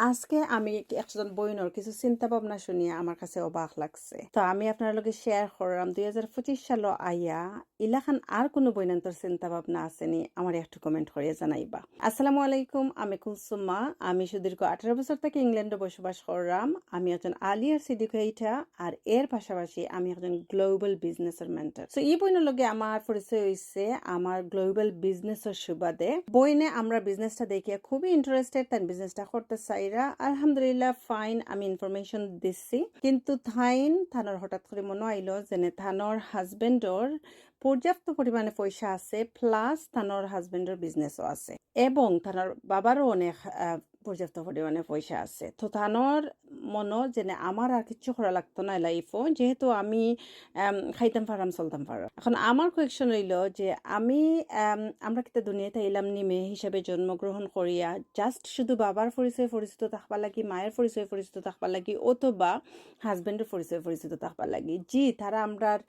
আজকে আমি একজন বইনর কিছু চিন্তা ভাবনা শুনিয়ে আমার কাছে অবাক লাগছে। তো আমি আপনার লগে শেয়ার করলাম 2025 সাল আইয়া ইলাখান আর কোনো বইনান্তর চিন্তা ভাবনা আসেনি আমার একটু কমেন্ট করিয়ে জানাইবা। আসসালামু আলাইকুম, আমি কুলসুমা। আমি সুদীর্ঘ 18 বছর থেকে ইংল্যান্ডে বসবাস করলাম। আমি একজন আলিয়ার সিডিকেইটা আর এর পাশাপাশি আমি একজন গ্লোবাল বিজনেসের মেন্টর। সো এই বইনের লগে আমার পরিচয় হইছে আমার গ্লোবাল বিজনেসের সুবাদে। বইনে আমরা বিজনেসটা দেখিয়া খুবই ইন্টারেস্টেড, তাই বিজনেসটা করতে চাইরা আলহামদুলিল্লাহ ফাইন আমি ইনফরমেশন দিচ্ছি। কিন্তু থানোর হঠাৎ করে মনে আইলো যে থানোর হাজবেন্ডর পর্যাপ্ত পরিমাণে পয়সা আছে, প্লাস থানোর হাজবেন্ডের বিজনেসও আছে এবং থানোর বাবারও অনেক পর্যাপ্ত পরিমাণে পয়সা আছে। তো থানোর মনে যে আমার আর কিচ্ছু করা লাগতো না লাইফও, যেহেতু আমি খাইতাম পারাম চলতাম পারাম। এখন আমার কোয়েকশন হইল যে আমরা কিন্তু দুনিয়াতে এলাম নিমে হিসাবে জন্মগ্রহণ করিয়া জাস্ট শুধু বাবার পরিচয় পরিচিত থাকবা লাগি, মায়ের পরিচয় পরিচিত থাকবা লাগি, অথবা হাজবেন্ডের পরিচয় পরিচিত থাকবা লাগি। জি, তারা আমরার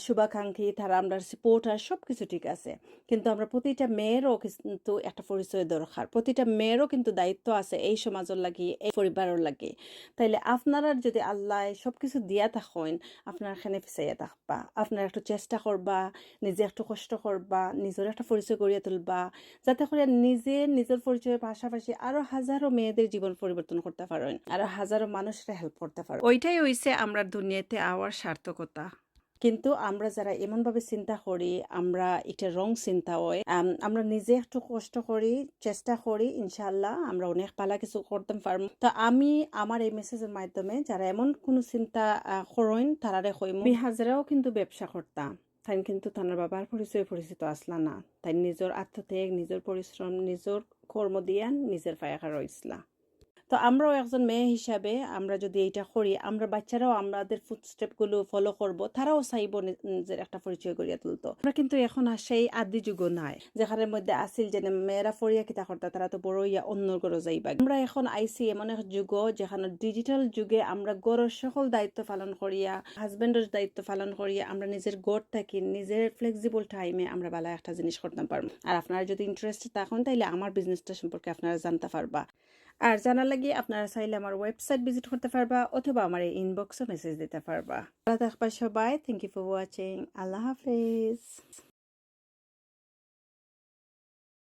শুভাকাঙ্ক্ষী, তারা আমরার সাপোর্টার, সব কিছু ঠিক আছে, কিন্তু আমরা প্রতিটা মেয়েরও কিন্তু একটা পরিচয় দরকার, প্রতিটা মেয়েরও কিন্তু দায়িত্ব আছে এই সমাজের লাগি, এই পরিবারের লাগি। তাইলে আপনারা যদি আল্লাহ সবকিছু দিয়া থাকেন, আপনার এখানে পিছাইয়া থাকবা, আপনার একটু চেষ্টা করবা, নিজে একটু কষ্ট করবা, নিজের একটা পরিচয় গড়িয়ে তুলবা, যাতে করে নিজের পরিচয়ের পাশাপাশি আরো হাজারো মেয়েদের জীবন পরিবর্তন করতে পারেন, আরো হাজারো মানুষরা হেল্প করতে পারেন। ওইটাই হইছে আমরা দুনিয়াতে আওয়ার সার্থকতা। কিন্তু আমরা যারা এমনভাবে চিন্তা করি, আমরা এটা রং চিন্তা হয়, আমরা নিজে একটু কষ্ট করি, চেষ্টা করি, ইনশাল্লাহ আমরা অনেক পালা কিছু করতে পারবো। তো আমি আমার এই মেসেজের মাধ্যমে যারা এমন কোনো চিন্তা করেন তারারে কইম, আমি হাজারাও কিন্তু ব্যবসা করতাম, তাই কিন্তু তার বাবার পরিচয় পরিচিত আসলা না, তাই নিজের আত্মত্যাগ, নিজের পরিশ্রম, নিজের কর্ম দিয়া নিজের পায়াকা রইসলা। তো আমরাও একজন মেয়ে হিসাবে আমরা যদি এইটা করি, আমরা বাচ্চারাও আমাদের ফুটস্টেপগুলো ফলো করব, তারাও চাইব নিজের একটা পরিচয় করিয়া তুলতো। আমরা কিন্তু এখন আর সেই আদি যুগ নাই যেখানের মধ্যে আসিল যে মেয়েরা ফরিয়া কিতা করতা, তারা তো বড় ইয়া অন্য গড় যাইবা। আমরা এখন আইসি এমন এক যুগ যেখানে ডিজিটাল যুগে আমরা গড়ের সকল দায়িত্ব পালন করিয়া, হাজবেন্ডের দায়িত্ব পালন করিয়া আমরা নিজের গড় থাকি নিজের ফ্লেক্সিবল টাইমে আমরা বেলা একটা জিনিস করতে পারবো। আর আপনারা যদি ইন্টারেস্টেড থাকেন তাইলে আমার বিজনেসটা সম্পর্কে আপনারা জানতে পারবা। আর জানার লাগি আপনারা চাইলে আমার ওয়েবসাইট ভিজিট করতে পারবা, অথবা আমার এই ইনবক্সে মেসেজ দিতে পারবা। ভালো থাকবা সবাই। Thank you for watching. আল্লাহ হাফেজ।